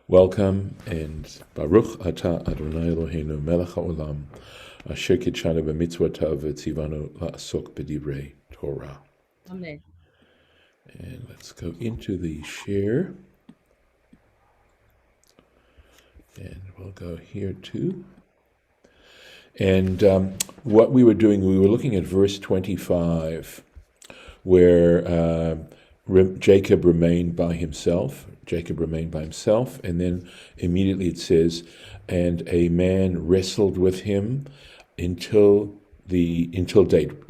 Welcome and Baruch Ata Adonai Eloheinu Melech HaOlam Asher Kitshanu b'mitzvotav v'tzivanu la'asok b'divrei Torah. Amen. And let's go into the share. And we'll go here too. And what we were doing, we were looking at verse 25, where Jacob remained by himself. And then immediately it says, and a man wrestled with him until daybreak.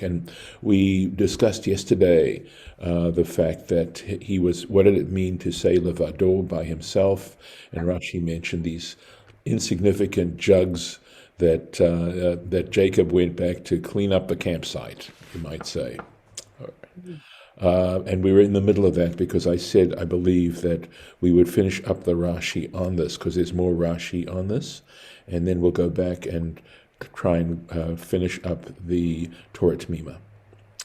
And we discussed yesterday the fact that he was, what did it mean to say levado, by himself? And Rashi mentioned these insignificant jugs that Jacob went back to clean up the campsite, you might say. And we were in the middle of that because I said I believe that we would finish up the Rashi on this because there's more Rashi on this, and then we'll go back and try and finish up the Torah Temimah.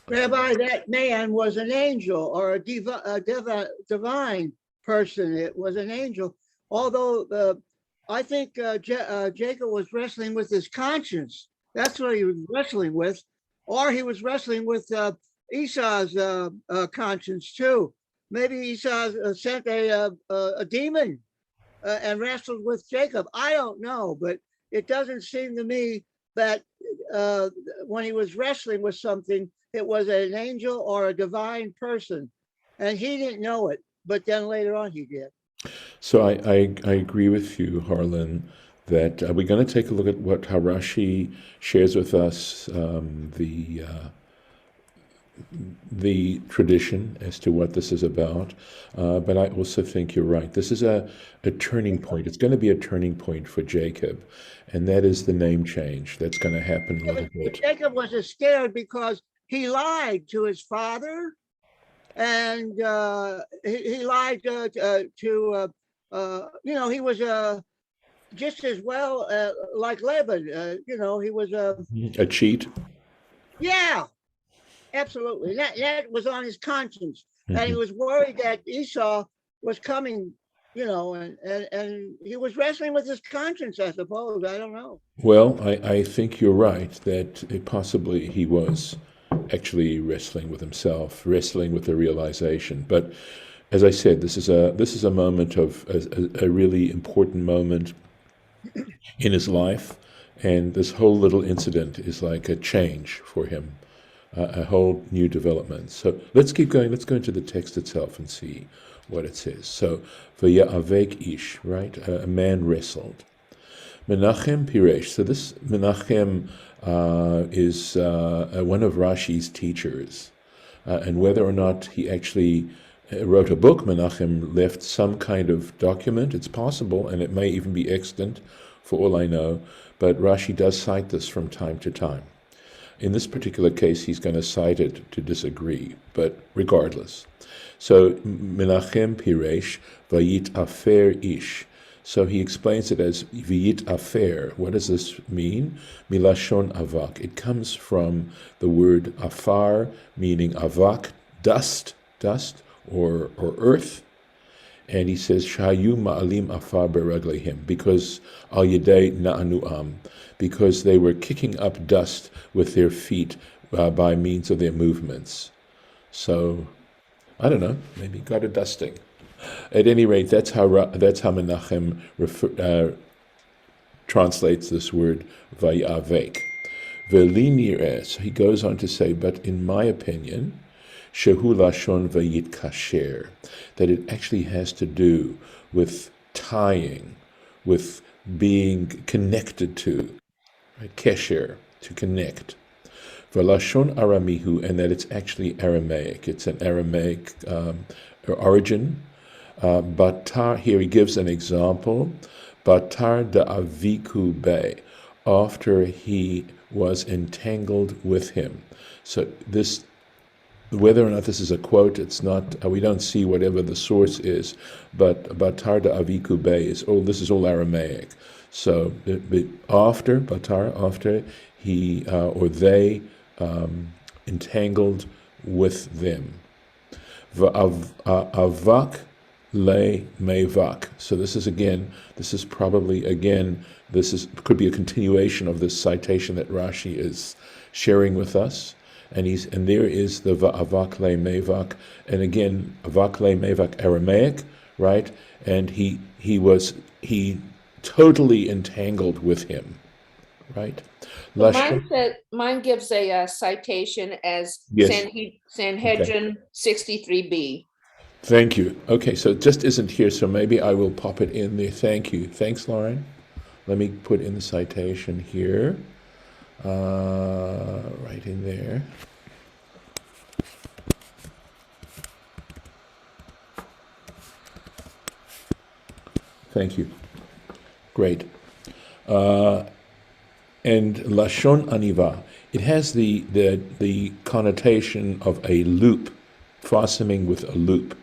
Rabbi, that man was an angel or a divine person. It was an angel. Although I think Jacob was wrestling with his conscience. That's what he was wrestling with. Or he was wrestling with Esau's conscience too. Maybe Esau sent a demon and wrestled with Jacob. I don't know, but it doesn't seem to me that when he was wrestling with something, it was an angel or a divine person. And he didn't know it, but then later on he did. So I agree with you, Harlan, that we're going to take a look at what Rashi shares with us, the tradition as to what this is about. But I also think you're right. This is a turning point. It's going to be a turning point for Jacob, and that is the name change that's going to happen a little bit. Jacob was scared because he lied to his father, and he lied to he was just as well like Laban. He was a cheat. Yeah. Absolutely. That was on his conscience. Mm-hmm. And he was worried that Esau was coming, and he was wrestling with his conscience, I suppose. I don't know. Well, I think you're right that possibly he was actually wrestling with himself, wrestling with the realization. But as I said, this is a moment of a really important moment in his life. And this whole little incident is like a change for him. A whole new development. So let's keep going. Let's go into the text itself and see what it says. So, v'ya'avek ish, right? A man wrestled. Menachem Piresh. So this Menachem is one of Rashi's teachers. And whether or not he actually wrote a book, Menachem left some kind of document. It's possible, and it may even be extant, for all I know. But Rashi does cite this from time to time. In this particular case, he's going to cite it to disagree, but regardless. So, Menachem Piresh, vayit afer ish. So he explains it as vayit afer. What does this mean? Milashon avak. It comes from the word afar, meaning avak, dust, or earth. And he says, Shayu ma'alim afar beraglehim, because al yedei na'anu'am, because they were kicking up dust with their feet by means of their movements. So, I don't know, maybe got a dusting. At any rate, that's how Menachem translates this word vayavek. Ve'li so he goes on to say, but in my opinion, shehu lashon vayit kasher, that it actually has to do with tying, with being connected to, right? Kesher, to connect. V'lashon aramihu, and that it's actually Aramaic. It's an Aramaic origin. Batar, here he gives an example. Batar da'aviku be, after he was entangled with him. So this, whether or not this is a quote, it's not, we don't see whatever the source is, but Batar da'aviku be is, this is all Aramaic. So after he or they entangled with them. Avak le mevak. So this is probably again, could be a continuation of this citation that Rashi is sharing with us. And there is the avak le mevak, and again, avak le mevak Aramaic, right? And he totally entangled with him, right? So mine gives a citation as Yes. Sanhedrin 63b. Thank you. Okay, so it just isn't here, so maybe I will pop it in there. Thank you. Thanks, Lauren. Let me put in the citation here. Right in there. Thank you. Great. And Lashon Aniva, it has the connotation of a loop, fastening with a loop.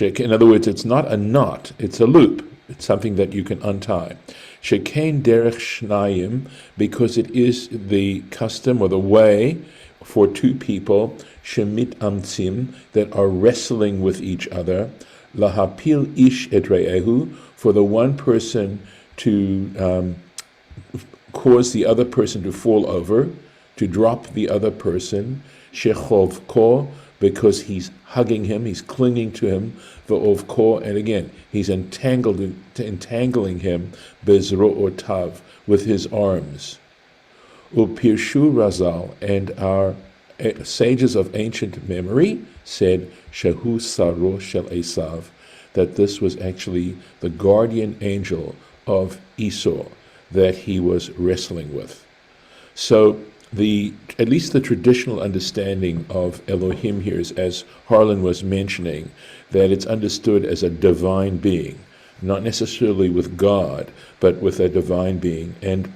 In other words, it's not a knot, it's a loop. It's something that you can untie. Shekain derech shnayim, because it is the custom or the way for two people, shemit amtsim, that are wrestling with each other, lahapil ish et re'ehu, for the one person to cause the other person to fall over, to drop the other person, shechov ko, because he's hugging him, he's clinging to him, ve'ovko, and again, he's entangling him, bezro'otav, with his arms. Upirshu Razal, and our sages of ancient memory said, Shehu Saro Shel Esav, that this was actually the guardian angel of Esau that he was wrestling with. So at least the traditional understanding of Elohim here is, as Harlan was mentioning, that it's understood as a divine being, not necessarily with God, but with a divine being. And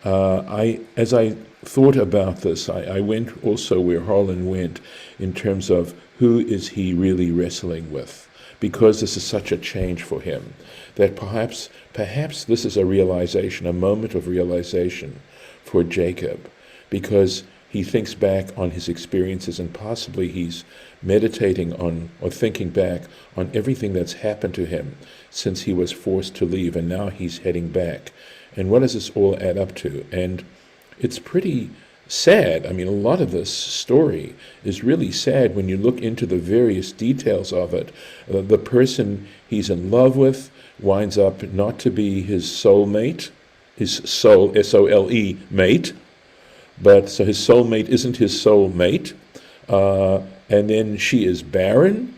as I thought about this, I went also where Harlan went in terms of who is he really wrestling with, because this is such a change for him, that perhaps this is a realization, a moment of realization for Jacob, because he thinks back on his experiences, and possibly he's meditating on or thinking back on everything that's happened to him since he was forced to leave, and now he's heading back. And what does this all add up to? And it's pretty sad. I mean, a lot of this story is really sad when you look into the various details of it. The person he's in love with winds up not to be his soulmate, his soul, S-O-L-E, mate, but so his soulmate isn't his soulmate. And then she is barren,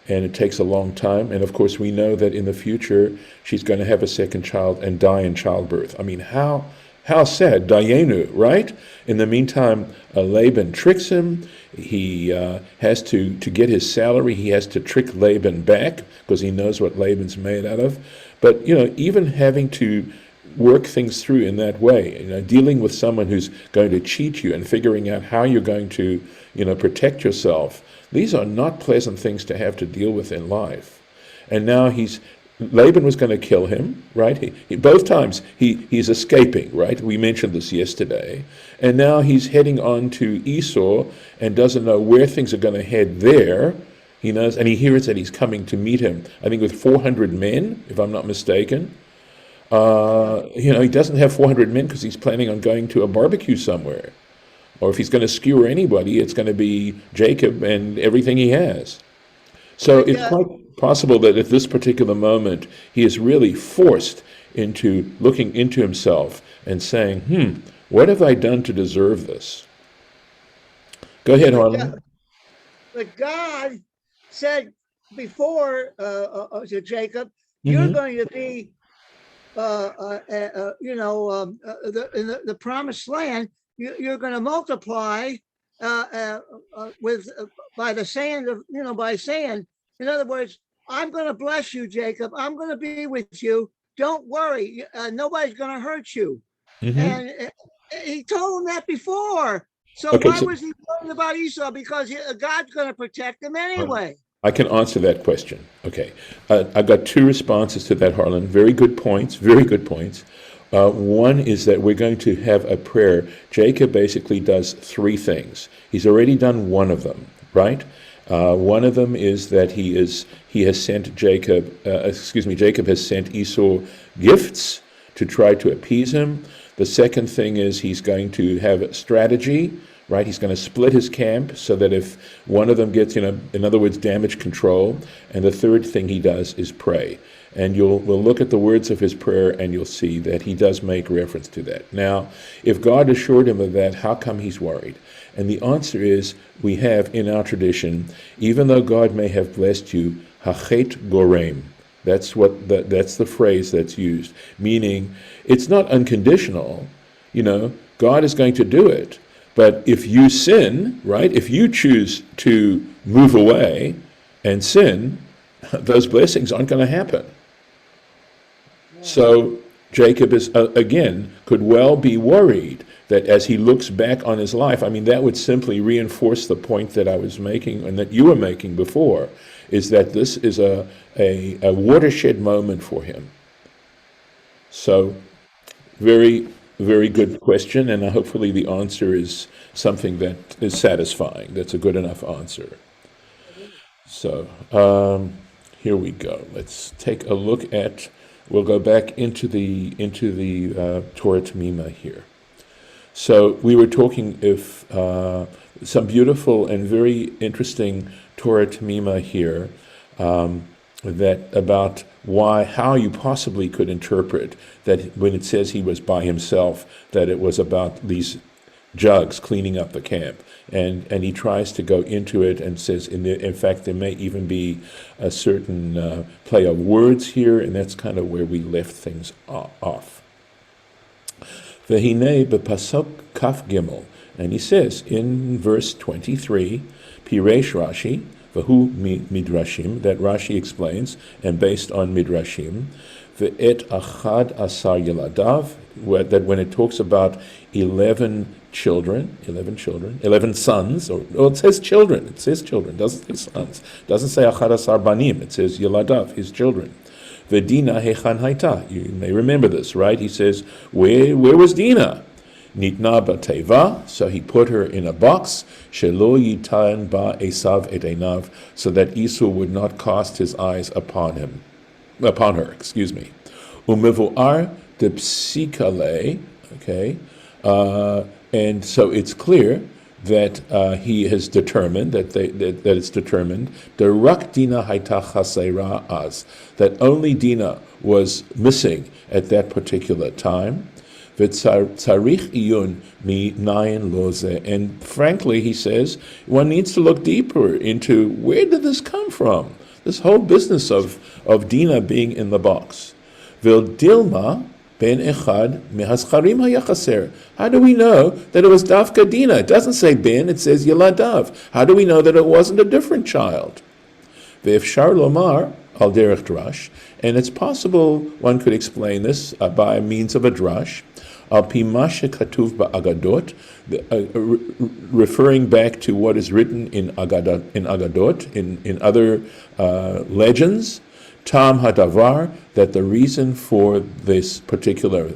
and it takes a long time. And of course, we know that in the future, she's going to have a second child and die in childbirth. I mean, how sad, Dayenu, right? In the meantime, Laban tricks him. He has to get his salary, he has to trick Laban back because he knows what Laban's made out of. But, even having to work things through in that way, dealing with someone who's going to cheat you and figuring out how you're going to, protect yourself, these are not pleasant things to have to deal with in life. And now Laban was going to kill him, right? Both times he's escaping, right? We mentioned this yesterday. And now he's heading on to Esau and doesn't know where things are going to head there. He knows, and he hears that he's coming to meet him, I think with 400 men, if I'm not mistaken. He doesn't have 400 men because he's planning on going to a barbecue somewhere. Or if he's going to skewer anybody, it's going to be Jacob and everything he has. So it's quite possible that at this particular moment, he is really forced into looking into himself and saying, what have I done to deserve this? Go ahead, Harlan. But God said before to Jacob, you're going to be, in the promised land, you're going to multiply by the sand of, by sand. In other words, I'm going to bless you, Jacob. I'm going to be with you. Don't worry. Nobody's going to hurt you. And he told him that before. So why was he talking about Esau? Because God's going to protect him anyway. I can answer that question. Okay. I've got two responses to that, Harlan. Very good points. Very good points. One is that we're going to have a prayer. Jacob basically does three things. He's already done one of them, right? One of them is that Jacob has sent Esau gifts to try to appease him. The second thing is he's going to have a strategy, right? He's going to split his camp so that if one of them gets, in other words, damage control. And the third thing he does is pray. And we'll look at the words of his prayer, and you'll see that he does make reference to that. Now, if God assured him of that, how come he's worried? And the answer is, we have in our tradition, even though God may have blessed you, hachet gorem. That's the phrase that's used, meaning it's not unconditional. God is going to do it. But if you sin, right, if you choose to move away and sin, those blessings aren't going to happen. So Jacob is, again, could well be worried that as he looks back on his life, that would simply reinforce the point that I was making and that you were making before, is that this is a watershed moment for him. So very, very good question, and hopefully the answer is something that is satisfying. That's a good enough answer. So here we go. Let's take a look at. We'll go back into the Torah Temimah here. So we were talking if some beautiful and very interesting Torah Temimah here that about how you possibly could interpret that when it says he was by himself, that it was about these jugs cleaning up the camp. And he tries to go into it and says, in fact, there may even be a certain play of words here, and that's kind of where we left things off. V'hinei b'pasuk kaf gimel, and he says in verse 23, Piresh Rashi, v'hu midrashim, that Rashi explains, and based on midrashim, v'et achad asar yeladav, that when it talks about 11 sons, or it says children, doesn't say sons, doesn't say achad asar banim, it says yeladav, his children. The Dinah hechan haita, you may remember this, right? He says, where was Dinah? Nitna b'teva, so he put her in a box, shelo yitan ba Esau et einav, so that Esau would not cast his eyes upon her. Umevuar de psikale, okay, and so it's clear that he has determined that it's determined the rak Dinah haita chaseira az, that only Dinah was missing at that particular time. V'tzarich iyun mi nayin loze, and frankly, he says, one needs to look deeper into where did this come from? This whole business of Dinah being in the box. V'dilma ben echad mehascharim hayachaser. How do we know that it was Dafka Dinah? It doesn't say ben, it says Yeladav. How do we know that it wasn't a different child? Ve'efshar lomar al derech drash, and it's possible one could explain this by means of a drash, al pi ma shekatuv ba'agadot, referring back to what is written in Agadot, in other legends. Tam hadavar, that the reason for this particular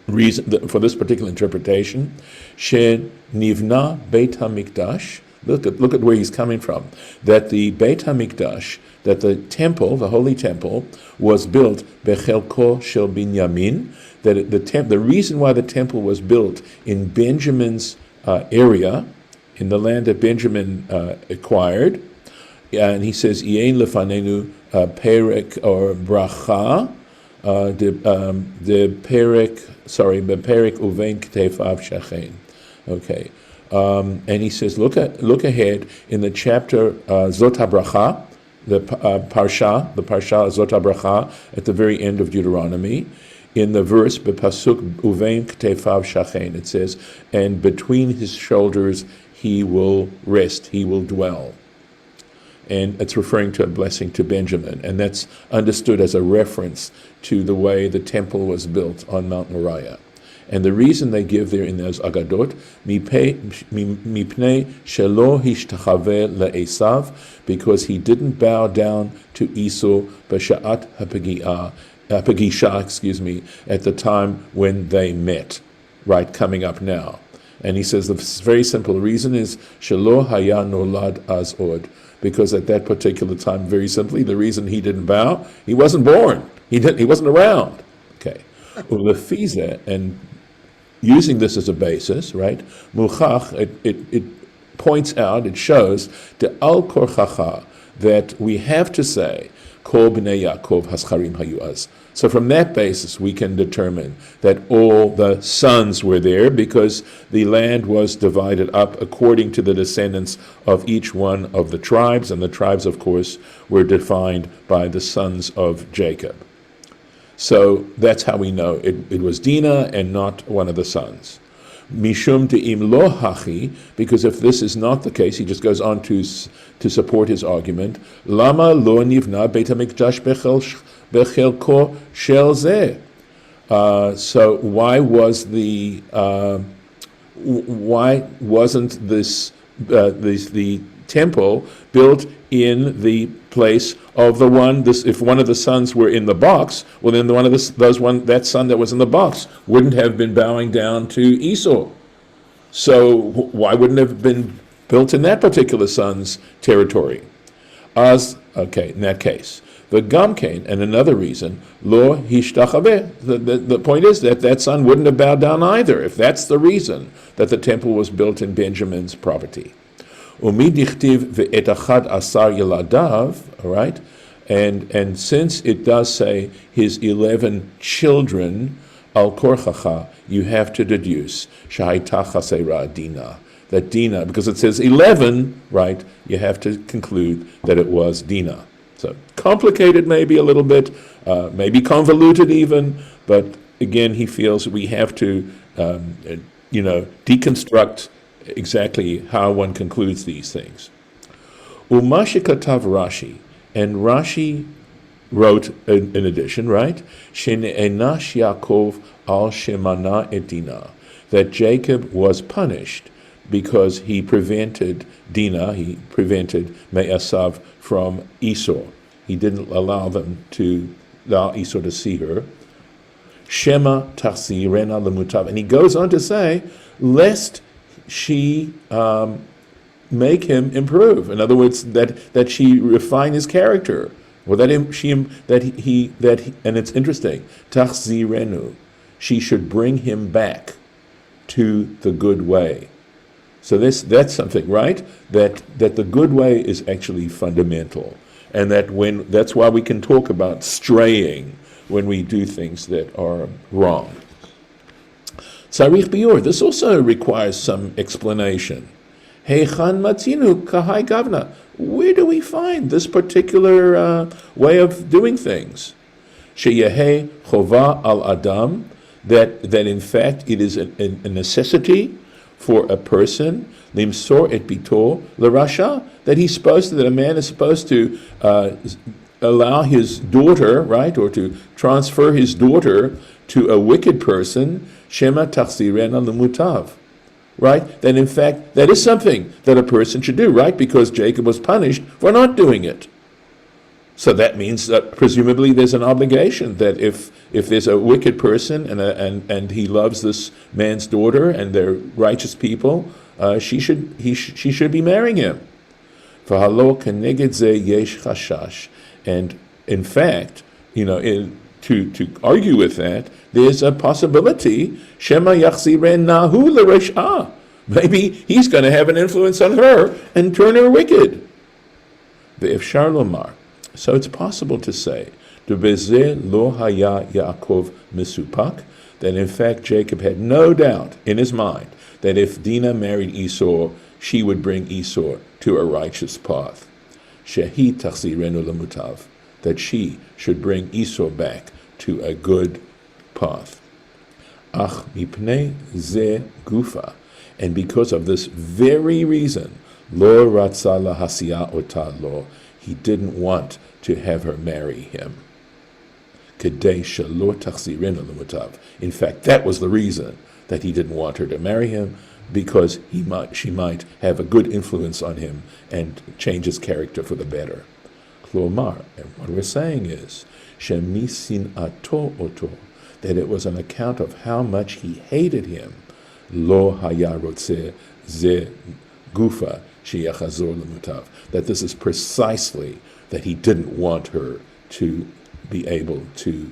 interpretation, she nivna Beit HaMikdash. Look at where he's coming from. That the Beit HaMikdash, that the temple, the holy temple, was built bechelko shel Binyamin. That the reason why the temple was built in Benjamin's area, in the land that Benjamin acquired, and he says, "Yein lefanenu perek or bracha, the perek uvein ktefav shachen." Okay, and he says, look ahead in the chapter Zot HaBracha, the Parsha Zot HaBracha at the very end of Deuteronomy. In the verse bepasuk uvein ktefav shachen, it says, and between his shoulders he will rest, he will dwell. And it's referring to a blessing to Benjamin, and that's understood as a reference to the way the temple was built on Mount Moriah. And the reason they give there in those Agadot, mipnei shelo hishtachave le'esav, because he didn't bow down to Esau b'sha'at hapagisha, at the time when they met, right, coming up now. And he says the very simple reason is Shelo haya nolad az od, because at that particular time, very simply, the reason he didn't bow, he wasn't born. He wasn't around. Okay. Ulefize, and using this as a basis, right? Muchach, it points out, it shows the al korchacha, that we have to say Kol b'nei Yaakov hascharim hayuaz. So from that basis, we can determine that all the sons were there because the land was divided up according to the descendants of each one of the tribes, and the tribes, of course, were defined by the sons of Jacob. So that's how we know it was Dinah and not one of the sons. Mishum de'im lo hachi, because if this is not the case, he just goes on to support his argument. Lama lo nivna beit hamikdash bechelko shel zeh. So why wasn't this the temple built in the place of the one? If one of the sons were in the box, well, then that son that was in the box wouldn't have been bowing down to Esau. So why wouldn't it have been built in that particular son's territory? In that case, the Gamkein, and another reason, lo hishtachaveh. The point is that son wouldn't have bowed down either, if that's the reason that the temple was built in Benjamin's property. Umi dichtiv ve'etachad asar yeladav, all right? And since it does say his 11 children, al korchacha, you have to deduce shahayta chasera Dinah, that Dinah, because it says 11, right? You have to conclude that it was Dinah. So complicated maybe a little bit, maybe convoluted even, but again, he feels we have to, deconstruct exactly how one concludes these things. Umashikatav Rashi, and Rashi wrote in addition, right? Shene'enash Yaakov al shemana et Dinah, that Jacob was punished because he prevented Dinah, he prevented Esau from Esau. He didn't allow Esau to see her. Shema tachsirena lemutav, and he goes on to say, lest she make him improve. In other words, that she refine his character, or and it's interesting. Tachzirenu, she should bring him back to the good way. So that's something, right? That the good way is actually fundamental, and that's why we can talk about straying when we do things that are wrong. Tzarich biur. This also requires some explanation. Heichan matzinu kahai gavna. Where do we find this particular way of doing things? Sheyehe chova al adam. That in fact it is a necessity for a person, limsor et bito l'rasha, that a man is supposed to allow his daughter, right, or to transfer his daughter to a wicked person, shema tachzirena l'mutav, right? That in fact that is something that a person should do, right? Because Jacob was punished for not doing it. So that means that presumably there's an obligation that if there's a wicked person and he loves this man's daughter and they're righteous people, she should be marrying him. V'halo keneged ze yesh chashash, and in fact, to argue with that, there's a possibility shema yachziren nahu l'resha. Maybe he's going to have an influence on her and turn her wicked. Ve'efshar lomar. So it's possible to say, Dubeze lo haya Yaakov misupak, that in fact Jacob had no doubt in his mind that if Dinah married Esau, she would bring Esau to a righteous path. Shehi tachzirenu lemutav, that she should bring Esau back to a good path. Ach mipnei ze gufa, and because of this very reason, lo ratza lahasiya ota lo, he didn't want to have her marry him. Kedei shelo tachzirenu lemutav. In fact, that was the reason that he didn't want her to marry him, because she might have a good influence on him and change his character for the better. Klomar, and what we're saying is, shemisin ato oto, that it was on account of how much he hated him, lo haya rotzeh ze gufa sheyachazor lemutav. That this is precisely that he didn't want her to be able to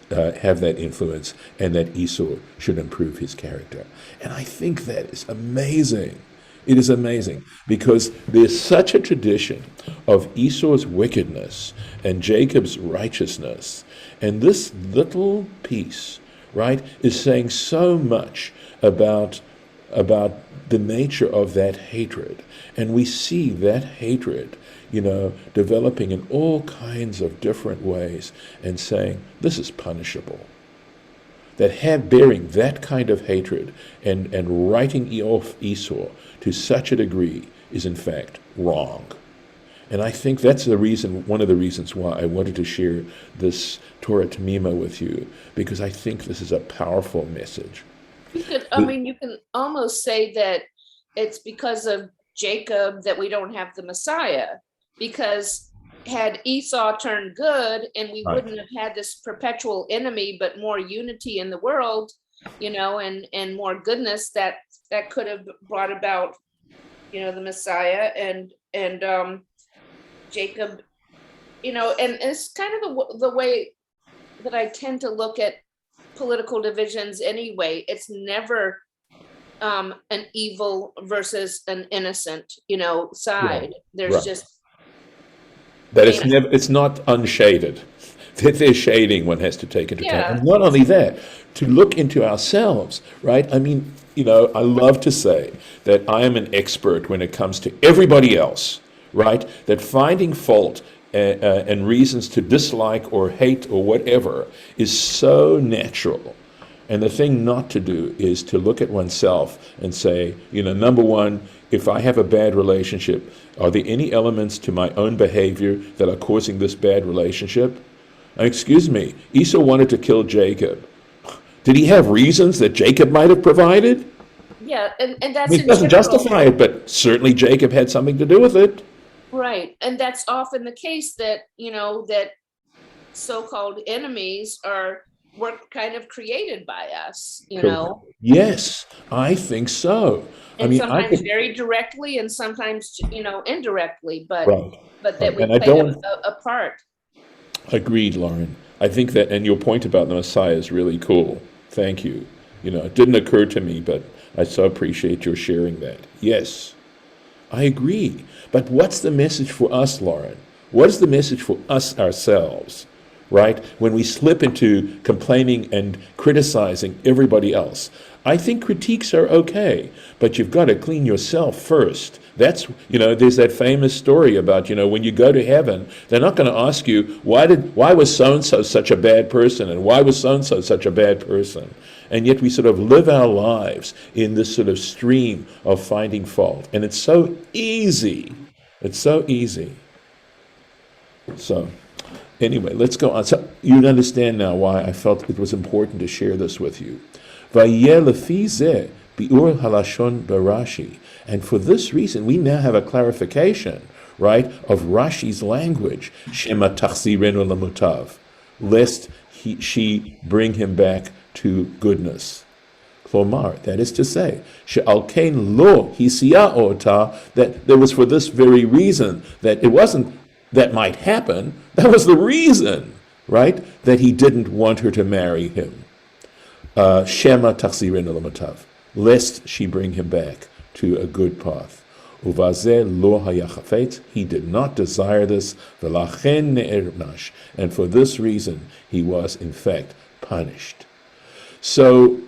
have that influence, and that Esau should improve his character. And I think that is amazing. It is amazing because there's such a tradition of Esau's wickedness and Jacob's righteousness. And this little piece, right, is saying so much about the nature of that hatred. And we see that hatred, developing in all kinds of different ways and saying, this is punishable. That bearing that kind of hatred and writing off Esau to such a degree is in fact wrong. And I think that's one of the reasons why I wanted to share this Torah Temimah with you, because I think this is a powerful message. You can almost say that it's because of Jacob that we don't have the Messiah, because had Esau turned good and we wouldn't have had this perpetual enemy, but more unity in the world, and more goodness that could have brought about, the Messiah and Jacob, and it's kind of the way that I tend to look at political divisions anyway. It's never an evil versus an innocent, side. Right. There's Right. just that it's not unshaded. There's shading one has to take into account. Yeah. And not only that, to look into ourselves, right? I mean, I love to say that I am an expert when it comes to everybody else, right? That finding fault and reasons to dislike or hate or whatever is so natural. And the thing not to do is to look at oneself and say, number one, if I have a bad relationship, are there any elements to my own behavior that are causing this bad relationship? Excuse me, Esau wanted to kill Jacob. Did he have reasons that Jacob might have provided? Yeah, and that's It doesn't justify it, but certainly Jacob had something to do with it. Right, and that's often the case that, that so-called enemies were kind of created by us, Yes, I think so. And sometimes very directly and sometimes, indirectly, but that we played a part. Agreed, Lauren. I think that, and your point about the Messiah is really cool. Thank you. It didn't occur to me, but I so appreciate your sharing that. Yes, I agree. But what's the message for us, Lauren? What is the message for us ourselves, right? When we slip into complaining and criticizing everybody else. I think critiques are okay, but you've got to clean yourself first. That's, there's that famous story about, when you go to heaven, they're not going to ask you, why was so-and-so such a bad person, and why was so-and-so such a bad person? And yet we sort of live our lives in this sort of stream of finding fault. And it's so easy. It's so easy. So anyway, let's go on. So you understand now why I felt it was important to share this with you. Vayeh lefi zeh biur halashon b'Rashi. And for this reason, we now have a clarification, right, of Rashi's language. Shema tachzirenu lemutav, lest she bring him back to goodness. Klomar, that is to say, she'al kein lo hisiya ota, that there was for this very reason, that it wasn't that might happen, that was the reason, right, that he didn't want her to marry him. Shema tachzirenu lemutav, lest she bring him back to a good path. Uvazeh lo hayachafet, he did not desire this, v'lachen ne'ernash, and for this reason he was in fact punished. So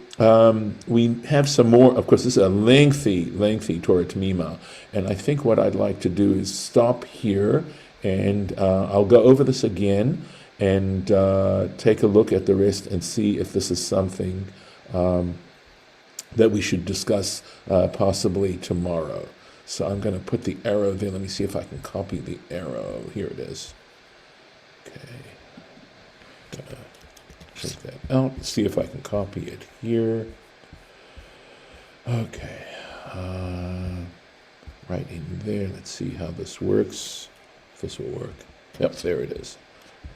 we have some more. Of course, this is a lengthy Torah Temimah, and I think what I'd like to do is stop here, and I'll go over this again and take a look at the rest and see if this is something that we should discuss possibly tomorrow. So I'm going to put the arrow there. Let me see if I can copy the arrow. Here it is. Okay. Take that out. See if I can copy it here. Okay. Right in there. Let's see how this works. If this will work. Yep, there it is.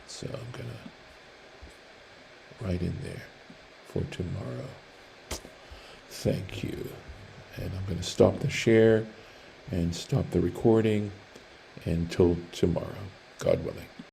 So I'm going to write in there for tomorrow. Thank you. And I'm going to stop the share and stop the recording until tomorrow, God willing.